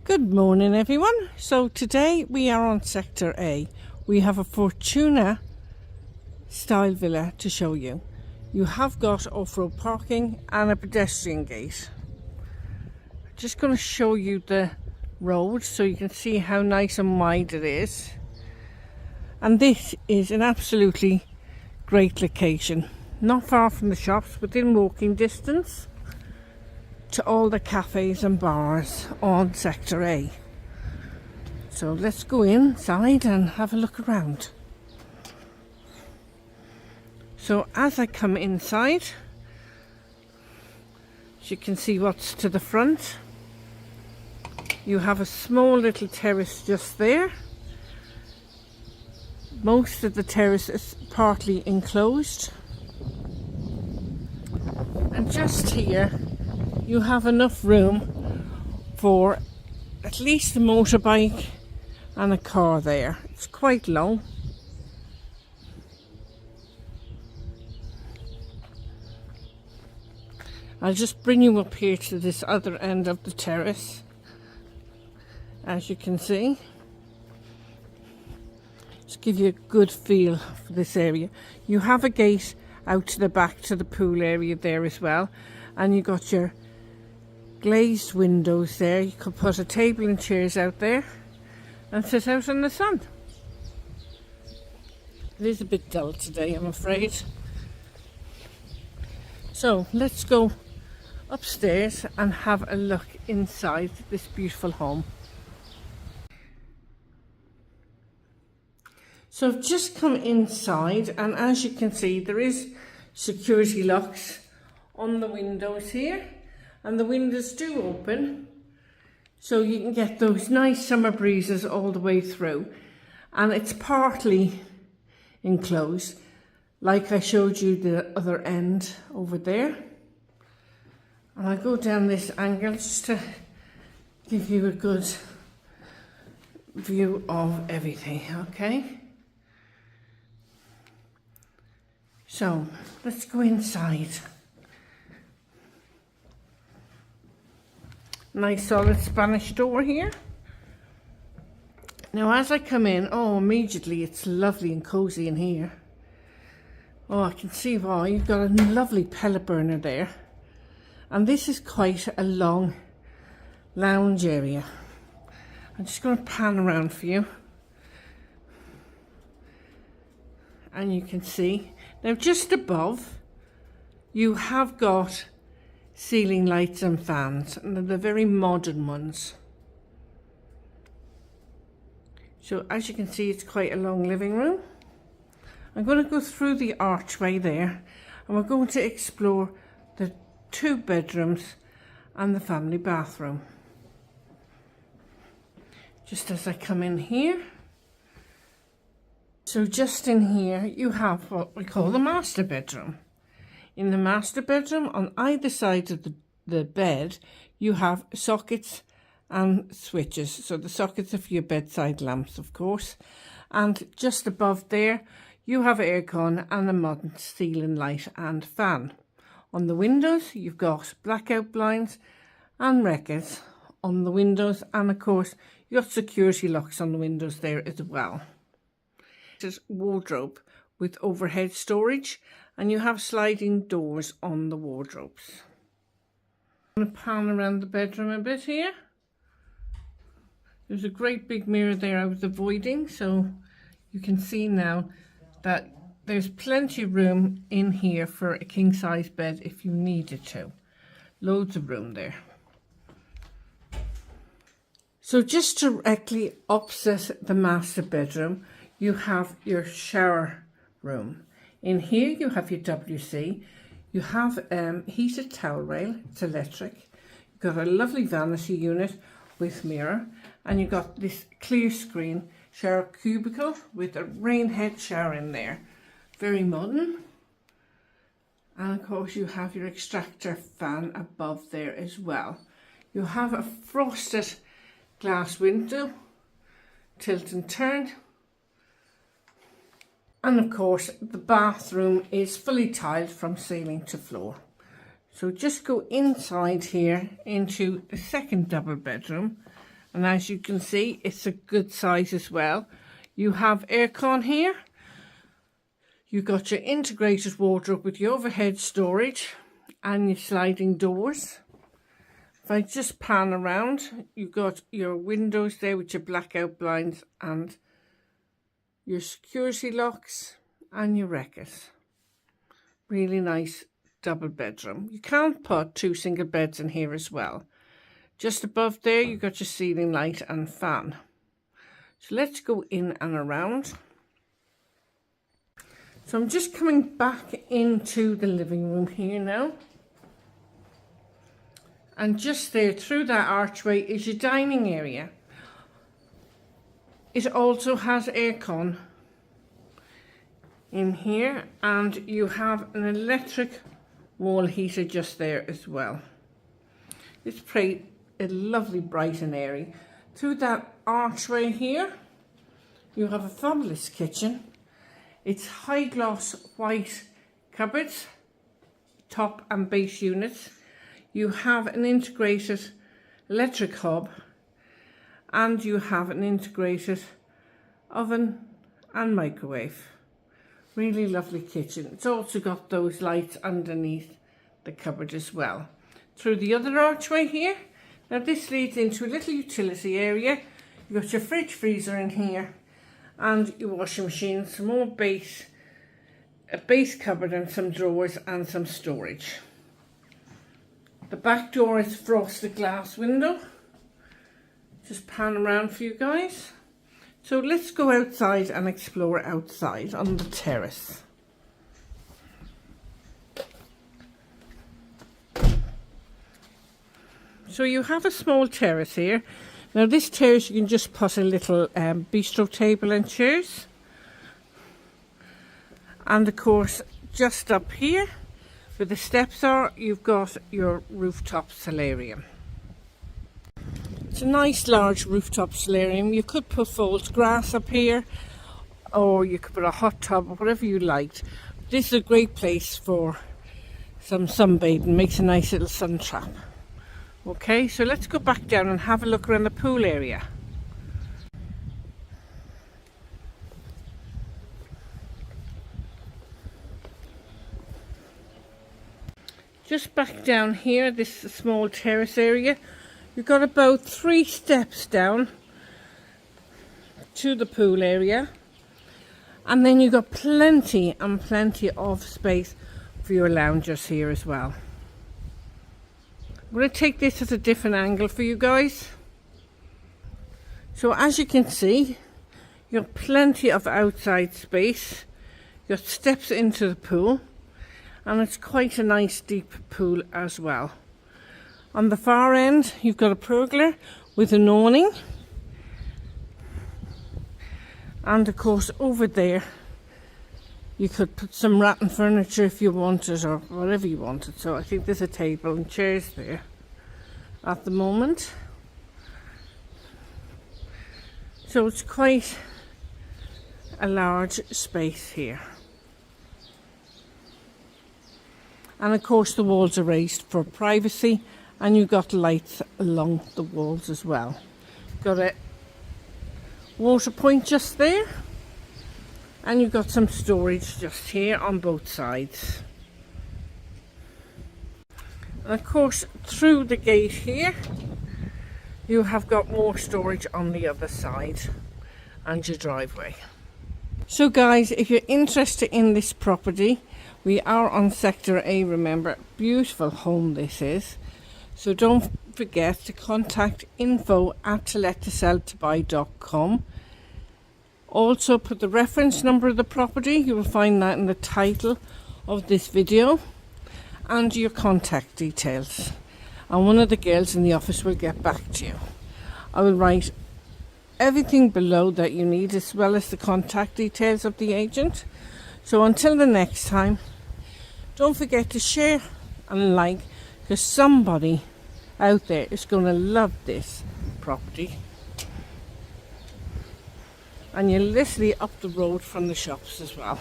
Good morning everyone. So today we are on Sector A. We have a Fortuna Style Villa to show you. You have got off-road parking and a pedestrian gate. Just going to show you the road so you can see how nice and wide it is. And this is an absolutely great location. Not far from the shops, within walking distance to all the cafes and bars on Sector A. So let's go inside and have a look around. So as I come inside, as you can see what's to the front, you have a small little terrace just there. Most of the terrace is partly enclosed. And just here you have enough room for at least a motorbike and a car there. It's quite long. I'll just bring you up here to this other end of the terrace. As you can see, just give you a good feel for this area. You have a gate out to the back to the pool area there as well, and you got your glazed windows there. You could put a table and chairs out there and sit out in the sun. It is a bit dull today, I'm afraid. So let's go upstairs and have a look inside this beautiful home. So I've just come inside, and as you can see there is security locks on the windows here. And the windows do open, so you can get those nice summer breezes all the way through. And it's partly enclosed, like I showed you the other end over there. And I'll go down this angle just to give you a good view of everything, okay? So let's go inside. Nice solid Spanish door here. Now as I come in, immediately it's lovely and cozy in here. Oh, I can see why. You've got a lovely pellet burner there. And this is quite a long lounge area. I'm just going to pan around for you. And you can see. Now just above, you have got ceiling lights and fans, and they're very modern ones. So as you can see, it's quite a long living room. I'm going to go through the archway there, and we're going to explore the 2 bedrooms and the family bathroom. Just as I come in here. So just in here you have what we call the master bedroom. In the master bedroom, on either side of the bed, you have sockets and switches. So the sockets are for your bedside lamps, of course. And just above there, you have aircon and a modern ceiling light and fan. On the windows, you've got blackout blinds and records on the windows. And of course, you've got security locks on the windows there as well. There's wardrobe with overhead storage. And you have sliding doors on the wardrobes. I'm going to pan around the bedroom a bit here. There's a great big mirror there I was avoiding, so you can see now that there's plenty of room in here for a king size bed if you needed to. Loads of room there. So just directly opposite the master bedroom, you have your shower room. In here you have your WC, you have heated towel rail, it's electric, you've got a lovely vanity unit with mirror, and you've got this clear screen shower cubicle with a rain head shower in there. Very modern. And of course you have your extractor fan above there as well. You have a frosted glass window, tilt and turn. And of course, the bathroom is fully tiled from ceiling to floor. So just go inside here into the second double bedroom, And as you can see, it's a good size as well. You have aircon here. You've got your integrated wardrobe with your overhead storage and your sliding doors. If I just pan around, you've got your windows there with your blackout blinds and your security locks and your wreckers. Really nice double bedroom. You can't put 2 single beds in here as well. Just above there, you've got your ceiling light and fan. So let's go in and around. So I'm just coming back into the living room here now. And just there through that archway is your dining area. It also has aircon in here, and you have an electric wall heater just there as well. It's pretty a lovely bright and airy. Through that archway here, you have a fabulous kitchen. It's high gloss white cupboards, top and base units. You have an integrated electric hob, and you have an integrated oven and microwave. Really lovely kitchen. It's also got those lights underneath the cupboard as well. Through the other archway here, now this leads into a little utility area. You've got your fridge freezer in here and your washing machine, some more a base cupboard and some drawers and some storage. The back door is frosted glass window. Just pan around for you guys. So let's go outside and explore outside on the terrace. So you have a small terrace here. Now this terrace, you can just put a little bistro table and chairs. And of course, just up here where the steps are, you've got your rooftop solarium. It's a nice large rooftop solarium. You could put false grass up here, or you could put a hot tub or whatever you liked. This is a great place for some sunbathing. Makes a nice little sun trap. Okay, so let's go back down and have a look around the pool area. Just back down here, this small terrace area. You've got about 3 steps down to the pool area, and then you've got plenty and plenty of space for your loungers here as well. I'm going to take this at a different angle for you guys. So as you can see, you've got plenty of outside space. You've got steps into the pool, and it's quite a nice deep pool as well. On the far end, you've got a pergola with an awning. And of course, over there, you could put some rattan furniture if you wanted, or whatever you wanted. So I think there's a table and chairs there at the moment. So it's quite a large space here. And of course, the walls are raised for privacy. And you've got lights along the walls as well. Got a water point just there. And you've got some storage just here on both sides. And of course, through the gate here, you have got more storage on the other side and your driveway. So guys, if you're interested in this property, we are on Sector A, remember. Beautiful home this is. So don't forget to contact info@tolettoseltobuy.com. Also put the reference number of the property, you will find that in the title of this video, and your contact details. And one of the girls in the office will get back to you. I will write everything below that you need, as well as the contact details of the agent. So until the next time, don't forget to share and like, because somebody out there is going to love this property. And you're literally up the road from the shops as well.